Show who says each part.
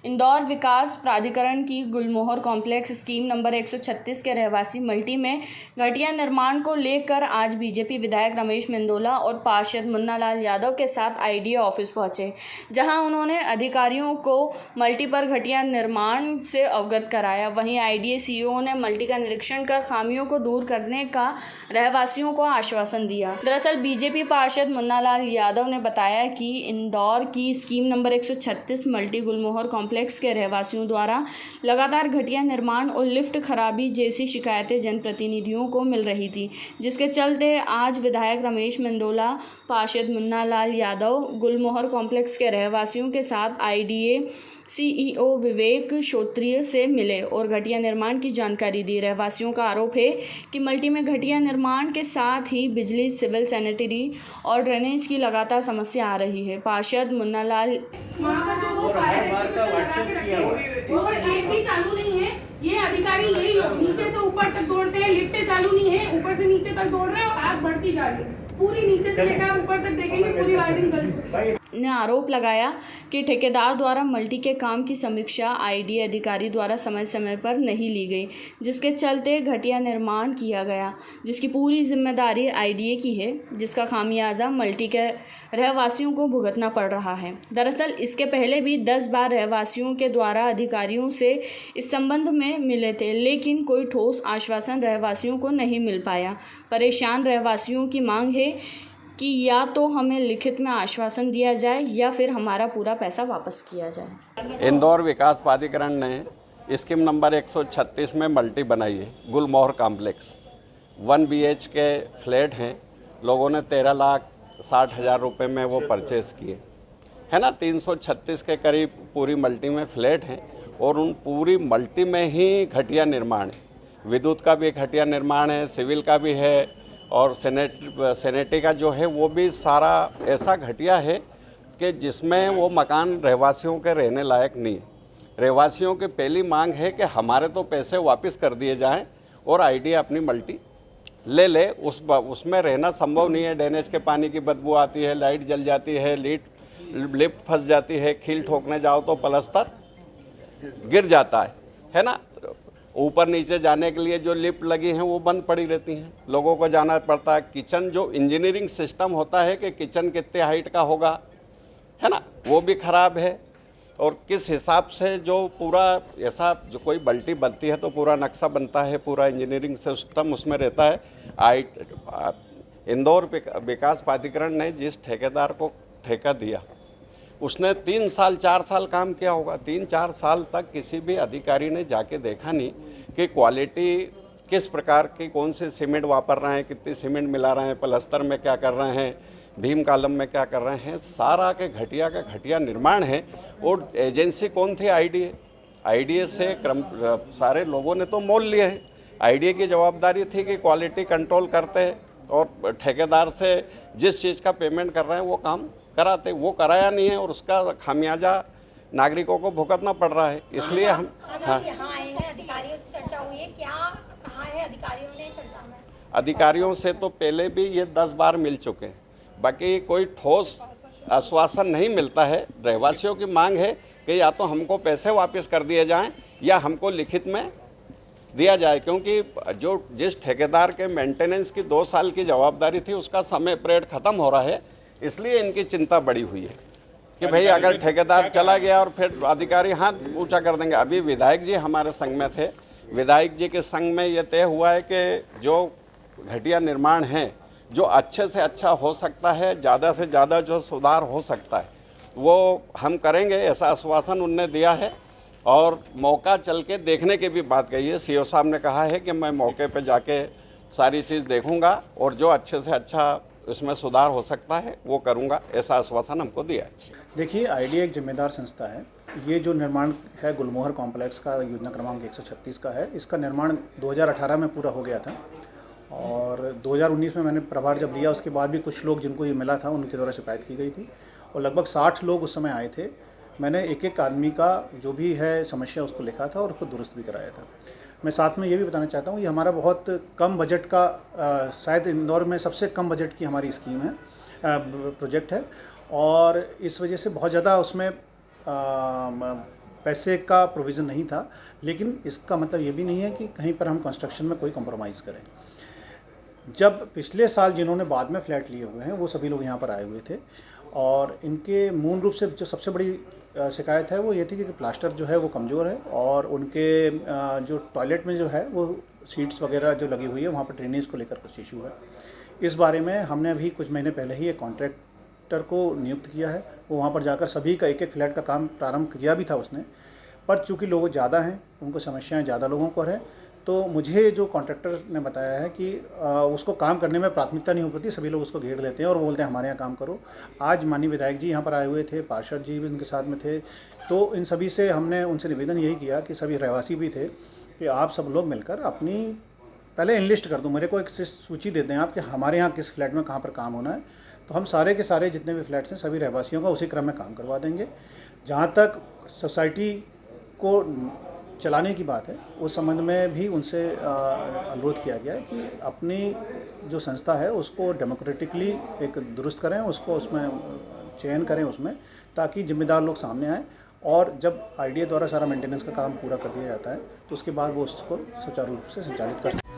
Speaker 1: इंदौर विकास प्राधिकरण की गुलमोहर complex scheme number 136 के रहवासी मल्टी में घटिया निर्माण को लेकर आज बीजेपी विधायक रमेश मेंदोला और पार्षद मुन्नालाल यादव के साथ आईडीए ऑफिस पहुंचे, जहां उन्होंने अधिकारियों को मल्टी पर घटिया निर्माण से अवगत कराया। वहीं आईडीए सीईओ ने मल्टी का निरीक्षण कर खामियों को दूर करने का रहवासियों को आश्वासन दिया। दरअसल बीजेपी पार्षद मुन्नालाल यादव ने बताया कि इंदौर की स्कीम नंबर 136 मल्टी गुलमोहर कॉम्प्लेक्स के रहवासियों द्वारा लगातार घटिया निर्माण और लिफ्ट खराबी जैसी शिकायतें जनप्रतिनिधियों को मिल रही थी, जिसके चलते आज विधायक रमेश मेंदोला, पार्षद मुन्नालाल यादव गुलमोहर कॉम्प्लेक्स के रहवासियों के साथ आईडीए सीईओ विवेक श्रोत्रिय से मिले और घटिया निर्माण की जानकारी दी। रहवासियों का आरोप है कि मल्टी में घटिया निर्माण के साथ ही बिजली, सिविल, सैनिटरी और ड्रेनेज की लगातार समस्या आ रही है। पार्षद मुन्नालाल
Speaker 2: वो एक भी चालू नहीं है। ये अधिकारी यही लोग नीचे से ऊपर तक दौड़ते हैं, लिफ्टें चालू नहीं है, ऊपर से नीचे तक दौड़ रहे हैं और आग बढ़ती जा रही है। पूरी नीचे से लेकर ऊपर तक देखेंगे पूरी वायरिंग जल ने आरोप लगाया कि ठेकेदार द्वारा मल्टी के काम की समीक्षा आईडीए अधिकारी द्वारा समय समय पर नहीं ली गई, जिसके चलते घटिया निर्माण किया गया, जिसकी पूरी जिम्मेदारी आईडीए की है, जिसका खामियाजा मल्टी के रहवासियों को भुगतना पड़ रहा है। दरअसल इसके पहले भी 10 बार रहवासियों के द्वारा अधिकारियों से इस संबंध में मिले थे, लेकिन कोई ठोस आश्वासन रहवासियों को नहीं मिल पाया। परेशान रहवासियों की मांग है कि या तो हमें लिखित में आश्वासन दिया जाए या फिर हमारा पूरा पैसा वापस किया जाए।
Speaker 3: इंदौर विकास प्राधिकरण ने स्कीम नंबर 136 में मल्टी बनाई है, गुलमोहर कॉम्प्लेक्स 1 BH के फ्लैट हैं। लोगों ने 13,60,000 रुपये में वो परचेज़ किए, है ना। 336 के करीब पूरी मल्टी में फ्लैट हैं और उन पूरी मल्टी में ही घटिया निर्माण है। विद्युत का भी घटिया निर्माण है, सिविल का भी है और सैनिटरी का जो है वो भी सारा ऐसा घटिया है कि जिसमें वो मकान रहवासियों के रहने लायक नहीं है। रहवासियों की पहली मांग है कि हमारे तो पैसे वापस कर दिए जाएं और आईडीए अपनी मल्टी ले ले। उसमें रहना संभव नहीं है। ड्रेनेज के पानी की बदबू आती है, लाइट जल जाती है, लिफ्ट फंस जाती है, कील ठोकने जाओ तो पलस्तर गिर जाता है ना। ऊपर नीचे जाने के लिए जो लिफ्ट लगी हैं वो बंद पड़ी रहती हैं, लोगों को जाना पड़ता है। किचन जो इंजीनियरिंग सिस्टम होता है कि किचन कितने हाइट का होगा, है ना, वो भी ख़राब है। और किस हिसाब से जो पूरा ऐसा जो कोई मल्टी बनती है तो पूरा नक्शा बनता है, पूरा इंजीनियरिंग सिस्टम उसमें रहता है। इंदौर विकास प्राधिकरण ने जिस ठेकेदार को ठेका दिया उसने 3 साल 4 साल काम किया होगा। 3-4 साल तक किसी भी अधिकारी ने जाके देखा नहीं कि क्वालिटी किस प्रकार की, कौन से सीमेंट वापर रहे हैं, कितनी सीमेंट मिला रहे हैं, प्लास्टर में क्या कर रहे हैं, भीम कॉलम में क्या कर रहे हैं। सारा के घटिया निर्माण है। और एजेंसी कौन थी? आईडीए से सारे लोगों ने तो मोल लिए हैं। आईडीए की जवाबदारी थी कि क्वालिटी कंट्रोल करते और ठेकेदार से जिस चीज़ का पेमेंट कर रहे हैं वो काम कराते। वो कराया नहीं है और उसका खामियाजा नागरिकों को भुगतना पड़ रहा है। इसलिए हम
Speaker 4: यहाँ आए हैं, अधिकारियों से चर्चा हुई है, क्या कहा है अधिकारियों ने चर्चा में?
Speaker 3: अधिकारियों से तो पहले भी ये 10 बार मिल चुके हैं, बाकी कोई ठोस आश्वासन नहीं मिलता है। रहवासियों की मांग है कि या तो हमको पैसे वापस कर दिए जाएं या हमको लिखित में दिया जाए, क्योंकि जिस ठेकेदार के मेंटेनेंस की 2 साल की जवाबदारी थी उसका समय पीरियड ख़त्म हो रहा है। इसलिए इनकी चिंता बड़ी हुई है कि भाई अगर ठेकेदार चला गया और फिर अधिकारी हाथ ऊंचा कर देंगे। अभी विधायक जी हमारे संघ में थे, विधायक जी के संघ में ये तय हुआ है कि जो घटिया निर्माण है, जो अच्छे से अच्छा हो सकता है, ज़्यादा से ज़्यादा जो सुधार हो सकता है वो हम करेंगे, ऐसा आश्वासन उनने दिया है। और मौका चल के देखने की भी बात कही है। सीओ साहब ने कहा है कि मैं मौके पे जाके सारी चीज़ देखूंगा और जो अच्छे से अच्छा इसमें सुधार हो सकता है वो करूंगा, ऐसा आश्वासन हमको दिया है।
Speaker 5: देखिए, आईडीए एक जिम्मेदार संस्था है। ये जो निर्माण है गुलमोहर कॉम्प्लेक्स का, योजना क्रमांक 136 का है। इसका निर्माण 2018 में पूरा हो गया था और 2019 में मैंने प्रभार जब लिया उसके बाद भी कुछ लोग जिनको ये मिला था उनके द्वारा शिकायत की गई थी और लगभग 60 लोग उस समय आए थे। मैंने एक एक आदमी का जो भी है समस्या उसको लिखा था और उसको दुरुस्त भी कराया था। मैं साथ में ये भी बताना चाहता हूँ, ये हमारा बहुत कम बजट का शायद इंदौर में सबसे कम बजट की हमारी स्कीम है, प्रोजेक्ट है और इस वजह से बहुत ज़्यादा उसमें पैसे का प्रोविज़न नहीं था, लेकिन इसका मतलब ये भी नहीं है कि कहीं पर हम कंस्ट्रक्शन में कोई कॉम्प्रोमाइज़ करें। जब पिछले साल जिन्होंने बाद में फ्लैट लिए हुए हैं वो सभी लोग यहाँ पर आए हुए थे और इनके मूल रूप से जो सबसे बड़ी शिकायत है वो ये थी कि प्लास्टर जो है वो कमज़ोर है और उनके जो टॉयलेट में जो है वो सीट्स वगैरह जो लगी हुई है वहाँ पर ड्रेनेज को लेकर कुछ इशू है। इस बारे में हमने अभी कुछ महीने पहले ही एक कॉन्ट्रैक्टर को नियुक्त किया है, वो वहाँ पर जाकर सभी का एक एक फ्लैट का काम प्रारंभ किया भी था उसने, पर चूँकि लोग ज़्यादा हैं, उनको समस्याएं ज़्यादा लोगों को है, तो मुझे जो कॉन्ट्रैक्टर ने बताया है कि उसको काम करने में प्राथमिकता नहीं हो पाती, सभी लोग उसको घेर लेते हैं और वो बोलते हैं हमारे यहाँ काम करो। आज माननीय विधायक जी यहाँ पर आए हुए थे, पार्षद जी भी उनके साथ में थे, तो इन सभी से हमने उनसे निवेदन यही किया कि सभी रहवासी भी थे कि आप सब लोग मिलकर अपनी पहले इनलिस्ट कर दो, मेरे को एक सूची दे दें आप कि हमारे यहाँ किस फ्लैट में कहाँ पर काम होना है, तो हम सारे के सारे जितने भी फ्लैट्स हैं सभी रहवासियों का उसी क्रम में काम करवा देंगे। जहाँ तक सोसाइटी को चलाने की बात है उस संबंध में भी उनसे अनुरोध किया गया है कि अपनी जो संस्था है उसको डेमोक्रेटिकली एक दुरुस्त करें, उसको उसमें चयन करें उसमें, ताकि जिम्मेदार लोग सामने आएँ और जब आईडीए द्वारा सारा मेंटेनेंस का काम पूरा कर दिया जाता है तो उसके बाद वो उसको सुचारू रूप से संचालित कर